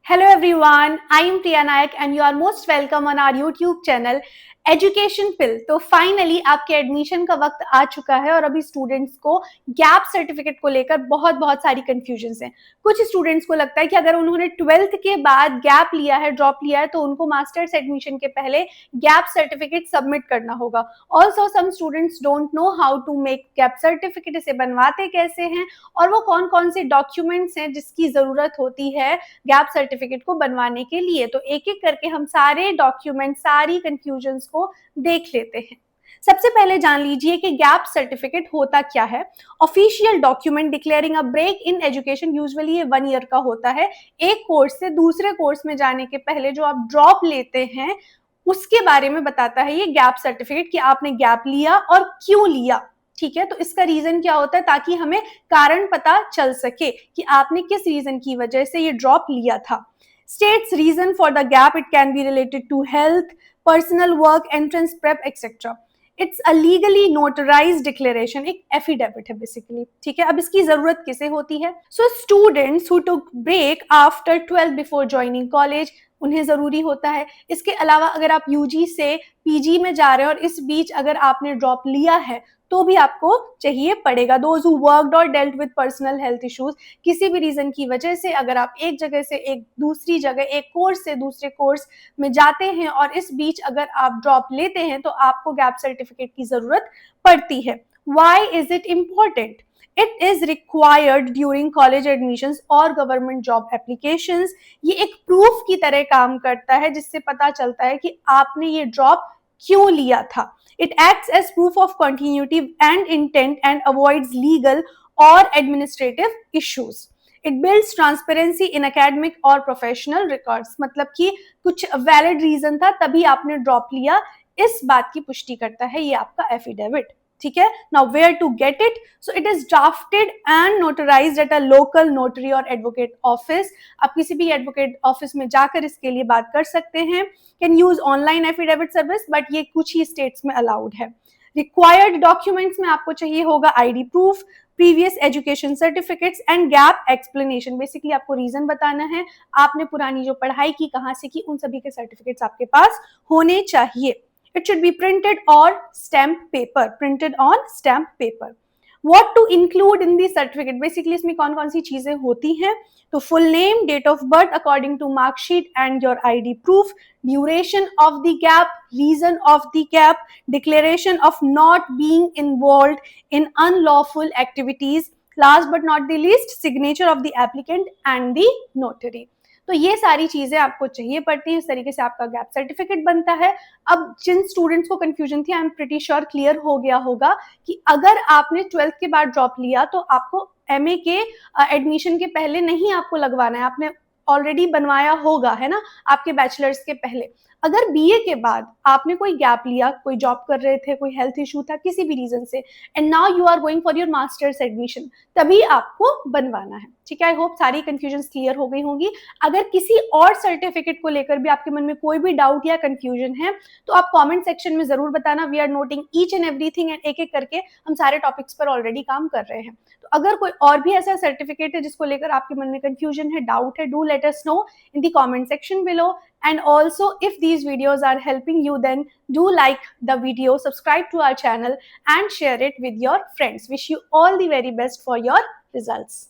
Hello everyone, I am Priya Nayak and you are most welcome on our YouTube channel education pill. तो finally आपके admission का वक्त आ चुका है और अभी स्टूडेंट्स को गैप सर्टिफिकेट को लेकर बहुत सारी कंफ्यूजन्स हैं। कुछ स्टूडेंट्स को लगता है कि अगर उन्होंने 12th के बाद गैप लिया है, ड्रॉप लिया है, तो उनको मास्टर्स एडमिशन के पहले गैप सर्टिफिकेट सबमिट करना होगा। Also some students don't know how to make gap certificate, इसे बनवाते कैसे हैं और वो कौन कौन से डॉक्यूमेंट्स हैं जिसकी जरूरत होती है गैप सर्टिफिकेट को बनवाने के लिए। तो एक एक करके हम सारे डॉक्यूमेंट, सारी कंफ्यूजन्स को देख लेते हैं। सबसे पहले जान लीजिए कि गैप सर्टिफिकेट होता क्या है। Official document declaring a break in education, usually ये 1 ईयर का होता है। एक कोर्स से दूसरे कोर्स में जाने के पहले जो आप ड्रॉप लेते हैं उसके बारे में बताता है ये गैप सर्टिफिकेट, कि आपने गैप लिया और क्यों लिया। ठीक है, तो इसका रीजन क्या होता है, ताकि हमें कारण पता चल सके कि आपने किस रीजन की वजह से ये ड्रॉप लिया था। States reason for the gap, it can be related to health, personal work, entrance prep etcetera. It's a legally notarised declaration, एक एफिडेविट है बेसिकली। ठीक है, अब इसकी जरूरत किसे होती है? So students who took break after 12 before joining college, उन्हें जरूरी होता है। इसके अलावा अगर आप यूजी से पीजी में जा रहे हो और इस बीच अगर आपने ड्रॉप लिया है तो भी आपको चाहिए पड़ेगा। दोज हु वर्कड और dealt with personal health issues, किसी भी रीजन की वजह से अगर आप एक जगह से एक दूसरी जगह, एक कोर्स से दूसरे कोर्स में जाते हैं और इस बीच अगर आप ड्रॉप लेते हैं तो आपको गैप सर्टिफिकेट की जरूरत पड़ती है। Why is it important? It is required during college admissions और गवर्नमेंट जॉब एप्लीकेशंस। ये एक प्रूफ की तरह काम करता है जिससे पता चलता है कि आपने ये ड्रॉप क्यों लिया था। It acts as proof of continuity and intent and avoids legal or administrative issues. It builds transparency in academic or professional records. मतलब कि कुछ valid reason था तभी आपने drop लिया, इस बात की पुष्टि करता है ये आपका affidavit। ठीक है, now where to get it? So it is drafted and notarised at a local notary और एडवोकेट ऑफिस। आप किसी भी एडवोकेट ऑफिस में जाकर इसके लिए बात कर सकते हैं। Can use online affidavit service, but ये कुछ ही स्टेट्स में अलाउड है। रिक्वायर्ड डॉक्यूमेंट्स में आपको चाहिए होगा ID proof, previous education certificates and gap explanation. Basically आपको रीजन बताना है, आपने पुरानी जो पढ़ाई की कहाँ से की, उन सभी के सर्टिफिकेट्स आपके पास होने चाहिए। It should be printed or stamp paper, printed on stamp paper. What to include in the certificate? Basically इसमें कौन कौन सी चीजें होती हैं? तो full name, date of birth according to mark sheet and your ID proof, duration of the gap, reason of the gap, declaration of not being involved in unlawful activities, last but not the least, signature of the applicant and the notary. तो ये सारी चीजें आपको चाहिए पड़ती हैं, इस तरीके से आपका गैप सर्टिफिकेट बनता है। अब जिन स्टूडेंट्स को कंफ्यूजन थी, I am pretty sure clear हो गया होगा कि अगर आपने 12th के बाद ड्रॉप लिया तो आपको एमए के एडमिशन के पहले नहीं आपको लगवाना है, आपने ऑलरेडी बनवाया होगा, है ना, आपके बैचलर्स के पहले। अगर बीए के बाद आपने कोई गैप लिया, कोई जॉब कर रहे थे, कोई हेल्थ इशू था, किसी भी रीजन से, and now you are going for your masters admission, तभी आपको बनवाना है। ठीक है, आई होप सारी कंफ्यूजन्स क्लियर हो गई होंगी। अगर किसी और सर्टिफिकेट को लेकर भी आपके मन में कोई भी डाउट या कंफ्यूजन है तो आप कमेंट सेक्शन में जरूर बताना। We are noting each and everything and एक एक करके हम सारे टॉपिक्स पर ऑलरेडी काम कर रहे हैं। तो अगर कोई और भी ऐसा सर्टिफिकेट है जिसको लेकर आपके मन में कंफ्यूजन है, डाउट है, do let us know in the comment section below. And also if these videos are helping you, then do like the video, subscribe to our channel and share it with your friends. Wish you all the very best for your results.